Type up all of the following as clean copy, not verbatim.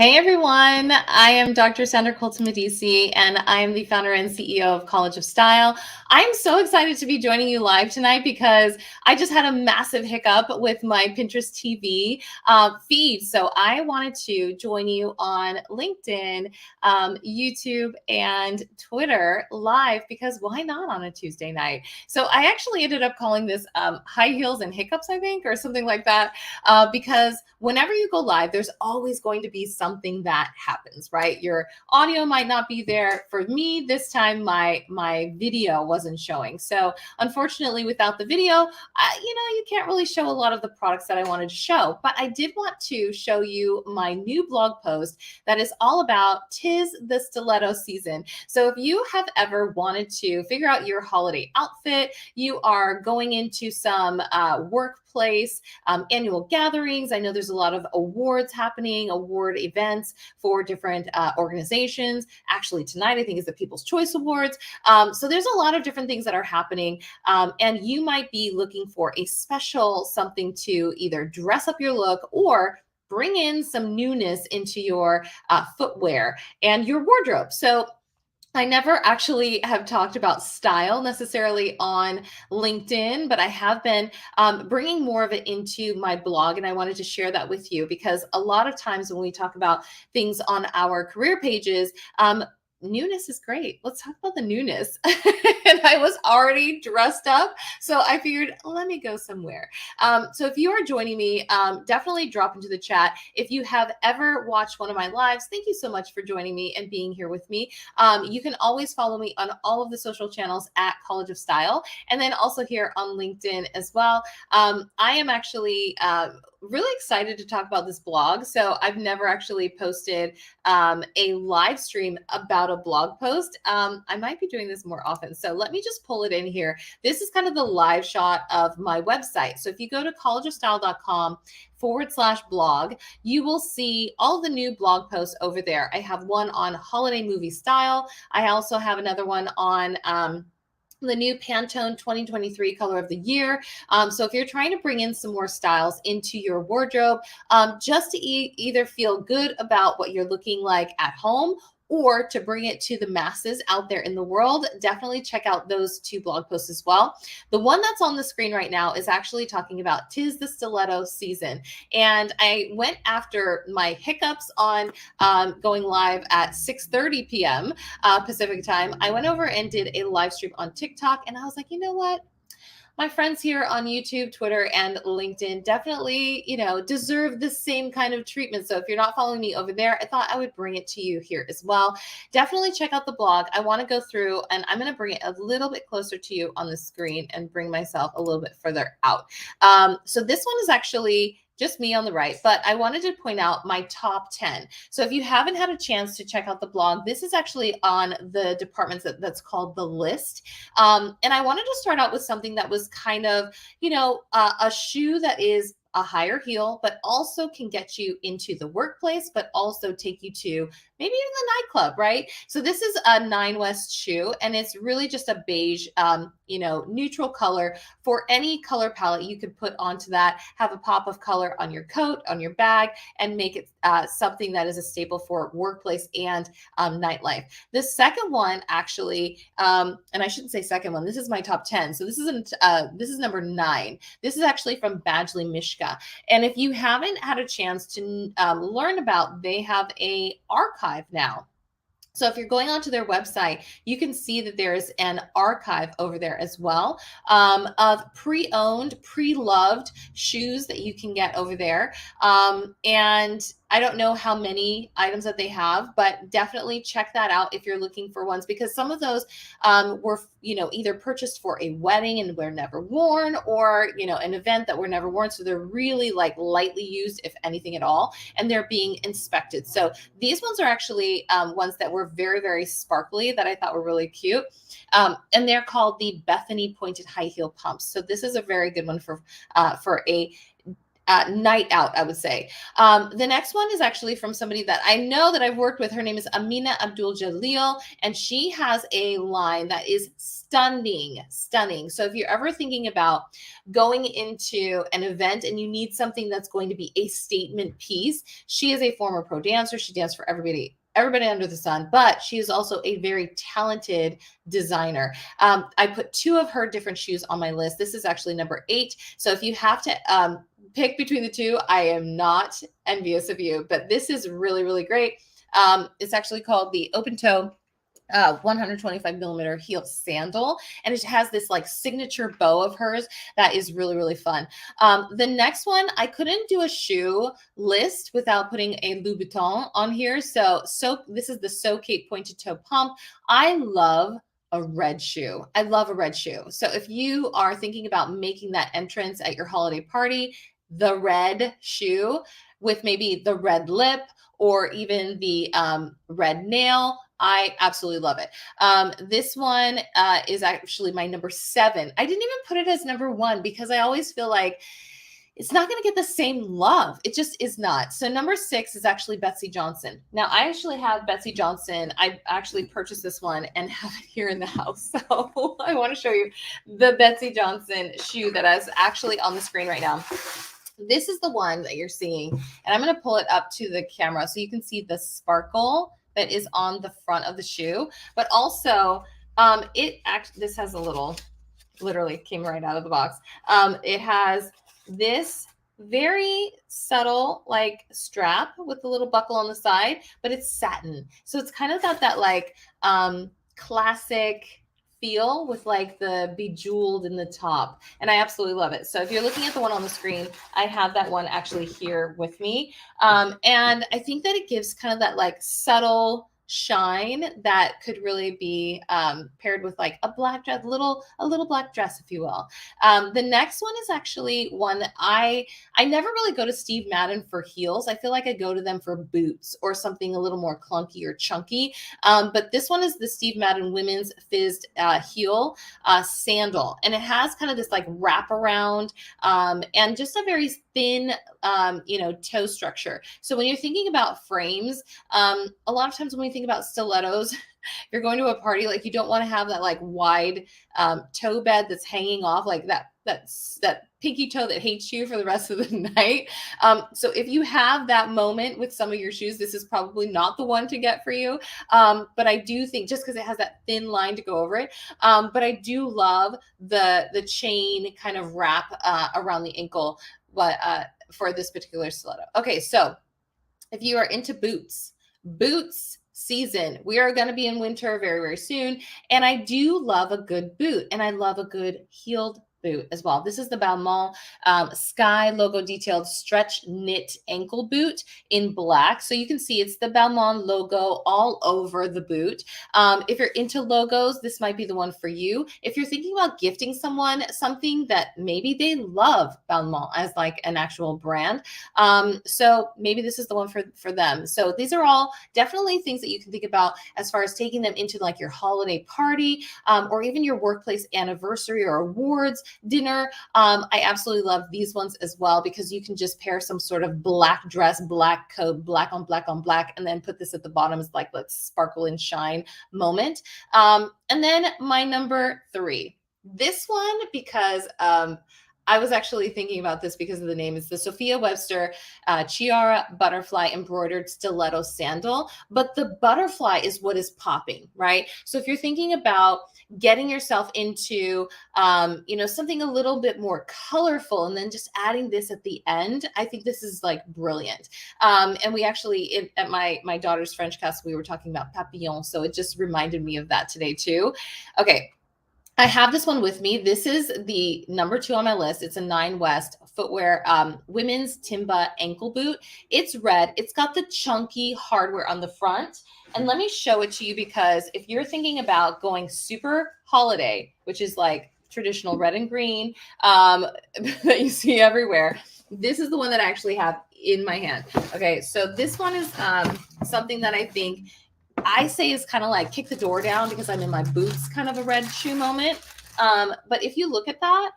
Hey everyone, I am Dr. Sandra Colton-Medici, and I am the founder and CEO of College of Style. I'm so excited to be joining you live tonight because I just had a massive hiccup with my Pinterest TV feed. So I wanted to join you on LinkedIn, YouTube, and Twitter live because why not on a Tuesday night? So I actually ended up calling this High Heels and Hiccups, I think, or something like that, because whenever you go live, there's always going to be something that happens, right? Your audio might not be there. For me, this time my video wasn't showing. So unfortunately, without the video, you can't really show a lot of the products that I wanted to show. But I did want to show you my new blog post that is all about "'Tis the Stiletto Season." So if you have ever wanted to figure out your holiday outfit, you are going into some workplace annual gatherings. I know there's a lot of awards happening, award events for different organizations. Actually, tonight I think is the People's Choice Awards. So there's a lot of different things that are happening, and you might be looking for a special something to either dress up your look or bring in some newness into your footwear and your wardrobe. So I never actually have talked about style necessarily on LinkedIn, but I have been bringing more of it into my blog. And I wanted to share that with you because a lot of times when we talk about things on our career pages, newness is great. Let's talk about the newness. And I was already dressed up. So I figured, let me go somewhere. So if you are joining me, definitely drop into the chat. If you have ever watched one of my lives, thank you so much for joining me and being here with me. You can always follow me on all of the social channels at College of Style, and then also here on LinkedIn as well. I am actually really excited to talk about this blog. So I've never actually posted a live stream about a blog post. I might be doing this more often. So let me just pull it in here. This is kind of the live shot of my website. So if you go to collegeofstyle.com/blog, you will see all the new blog posts over there. I have one on holiday movie style. I also have another one on the new Pantone 2023 color of the year. So if you're trying to bring in some more styles into your wardrobe, just to either feel good about what you're looking like at home or to bring it to the masses out there in the world, definitely check out those two blog posts as well. The one that's on the screen right now is actually talking about "'Tis the Stiletto Season." And I went after my hiccups on going live at 6:30 p.m. Pacific time. I went over and did a live stream on TikTok, and I was like, you know what? My friends here on YouTube, Twitter, and LinkedIn definitely, deserve the same kind of treatment. So if you're not following me over there, I thought I would bring it to you here as well. Definitely check out the blog. I want to go through, and I'm going to bring it a little bit closer to you on the screen and bring myself a little bit further out. So this one is actually just me on the right, but I wanted to point out my top 10. So if you haven't had a chance to check out the blog, this is actually on the departments that's called the list. And I wanted to start out with something that was kind of, a shoe that is a higher heel, but also can get you into the workplace, but also take you to maybe even the nightclub, right? So this is a Nine West shoe, and it's really just a beige, neutral color for any color palette you could put onto that, have a pop of color on your coat, on your bag, and make it something that is a staple for workplace and nightlife. The second one actually, and I shouldn't say second one, this is my top 10. So this is number 9. This is actually from Badgley Mishka. And if you haven't had a chance to learn about, they have a archive now. So if you're going onto their website, you can see that there's an archive over there as well of pre-owned, pre-loved shoes that you can get over there. And I don't know how many items that they have, but definitely check that out if you're looking for ones, because some of those were, either purchased for a wedding and were never worn, or, an event that were never worn. So they're really like lightly used, if anything at all, and they're being inspected. So these ones are actually ones that were very, very sparkly that I thought were really cute. And they're called the Bethany Pointed High Heel Pumps. So this is a very good one for a night out, I would say. The next one is actually from somebody that I know that I've worked with. Her name is Amina Abdul Jalil, and she has a line that is stunning, stunning. So if you're ever thinking about going into an event and you need something that's going to be a statement piece, she is a former pro dancer. She danced for everybody under the sun, but she is also a very talented designer. I put 2 of her different shoes on my list. This is actually number 8. So if you have to pick between the 2, I am not envious of you, but this is really, really great. It's actually called the open toe 125 millimeter heel sandal, and it has this like signature bow of hers that is really, really fun. The next one, I couldn't do a shoe list without putting a Louboutin on here. So this is the So Kate pointed toe pump. I love a red shoe. I love a red shoe. So if you are thinking about making that entrance at your holiday party, the red shoe with maybe the red lip or even the red nail, I absolutely love it. This one is actually my number 7. I didn't even put it as number 1 because I always feel like it's not going to get the same love. It just is not. So number 6 is actually Betsey Johnson. Now I actually have Betsey Johnson. I actually purchased this one and have it here in the house. So I want to show you the Betsey Johnson shoe that is actually on the screen right now. This is the one that you're seeing, and I'm going to pull it up to the camera so you can see the sparkle that is on the front of the shoe, but also this has a little, literally came right out of the box. It has this very subtle like strap with a little buckle on the side, but it's satin. So it's kind of got that like classic feel with like the bejeweled in the top, and I absolutely love it. So if you're looking at the one on the screen, I have that one actually here with me, and I think that it gives kind of that like subtle shine that could really be paired with like a black dress, a little black dress, if you will. The next one is actually one that I never really go to Steve Madden for heels. I feel like I go to them for boots or something a little more clunky or chunky. But this one is the Steve Madden Women's Fizzed heel sandal, and it has kind of this like wraparound and just a very thin toe structure. So when you're thinking about frames, a lot of times when we think about stilettos, you're going to a party, like you don't want to have that like wide toe bed that's hanging off, like that pinky toe that hates you for the rest of the night. So if you have that moment with some of your shoes, this is probably not the one to get for you. But I do think, just because it has that thin line to go over it, but I do love the chain kind of wrap around the ankle, but for this particular stiletto. Okay, so if you are into boots season, we are going to be in winter very, very soon, and I do love a good boot, and I love a good heeled boot as well. This is the Balmain Sky logo detailed stretch knit ankle boot in black. So you can see it's the Balmain logo all over the boot. If you're into logos, this might be the one for you. If you're thinking about gifting someone something that maybe they love Balmain as like an actual brand, so maybe this is the one for them. So these are all definitely things that you can think about as far as taking them into like your holiday party or even your workplace anniversary or awards dinner. I absolutely love these ones as well, because you can just pair some sort of black dress, black coat, black on black on black, and then put this at the bottom as like, let's sparkle and shine moment. And then my number 3, this one, because I was actually thinking about this because of the name. It's the Sophia Webster Chiara Butterfly Embroidered Stiletto Sandal. But the butterfly is what is popping, right? So if you're thinking about getting yourself into, something a little bit more colorful and then just adding this at the end, I think this is like brilliant. And we actually, at my daughter's French class, we were talking about papillons. So it just reminded me of that today too. Okay. I have this one with me. This is the number 2 on my list. It's a 9 West footwear women's Timba ankle boot. It's red. It's got the chunky hardware on the front. And let me show it to you, because if you're thinking about going super holiday, which is like traditional red and green that you see everywhere, this is the one that I actually have in my hand. Okay, so this one is something that I say is kind of like kick the door down, because I'm in my boots kind of a red shoe moment. But if you look at that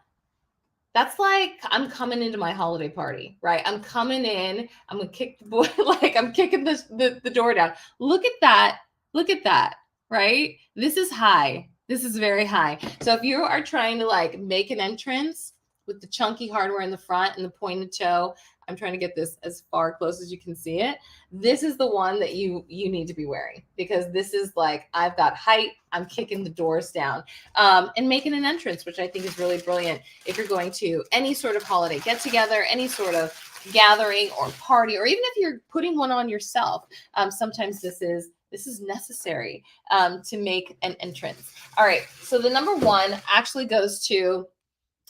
That's like I'm coming into my holiday party, right? I'm coming in. I'm gonna kick the boy like I'm kicking the door down. Look at that. Look at that, right? This is high. This is very high. So if you are trying to like make an entrance with the chunky hardware in the front and the pointed toe, I'm trying to get this as far close as you can see it. This is the one that you need to be wearing, because this is like, I've got height, I'm kicking the doors down, and making an entrance, which I think is really brilliant if you're going to any sort of holiday get together, any sort of gathering or party, or even if you're putting one on yourself. Sometimes this is necessary to make an entrance. All right, so the number one actually goes to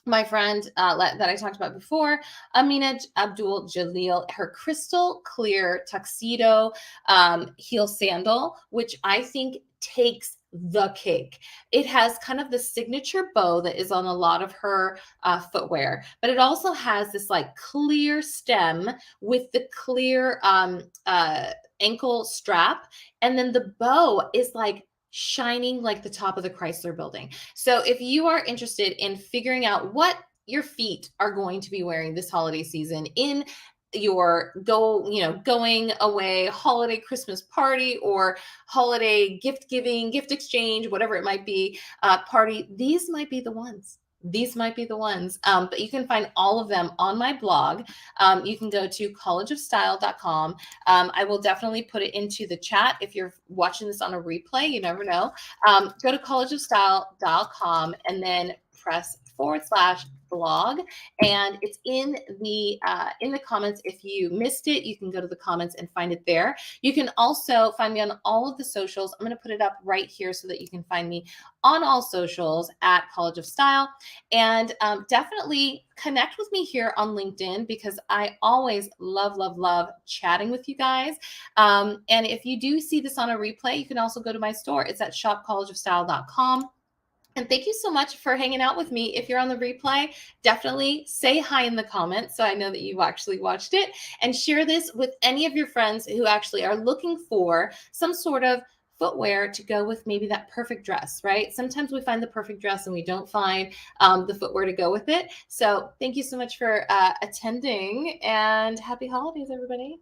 my friend that I talked about before, Amina Abdul Jalil, her crystal clear tuxedo heel sandal, which I think takes the cake. It has kind of the signature bow that is on a lot of her footwear, but it also has this like clear stem with the clear ankle strap. And then the bow is like shining like the top of the Chrysler building. So if you are interested in figuring out what your feet are going to be wearing this holiday season in your going away holiday Christmas party or holiday gift giving, gift exchange, whatever it might be, party, these might be the ones. These might be the ones. But you can find all of them on my blog. You can go to collegeofstyle.com. I will definitely put it into the chat if you're watching this on a replay. You never know. Go to collegeofstyle.com and then press /blog, and it's in the comments. If you missed it, you can go to the comments and find it there. You can also find me on all of the socials. I'm going to put it up right here so that you can find me on all socials at College of Style. And definitely connect with me here on LinkedIn, because I always love chatting with you guys. And if you do see this on a replay, you can also go to my store. It's at shopcollegeofstyle.com. And thank you so much for hanging out with me. If you're on the replay, definitely say hi in the comments so I know that you actually watched it, and share this with any of your friends who actually are looking for some sort of footwear to go with maybe that perfect dress, right? Sometimes we find the perfect dress and we don't find the footwear to go with it. So thank you so much for attending, and happy holidays, everybody.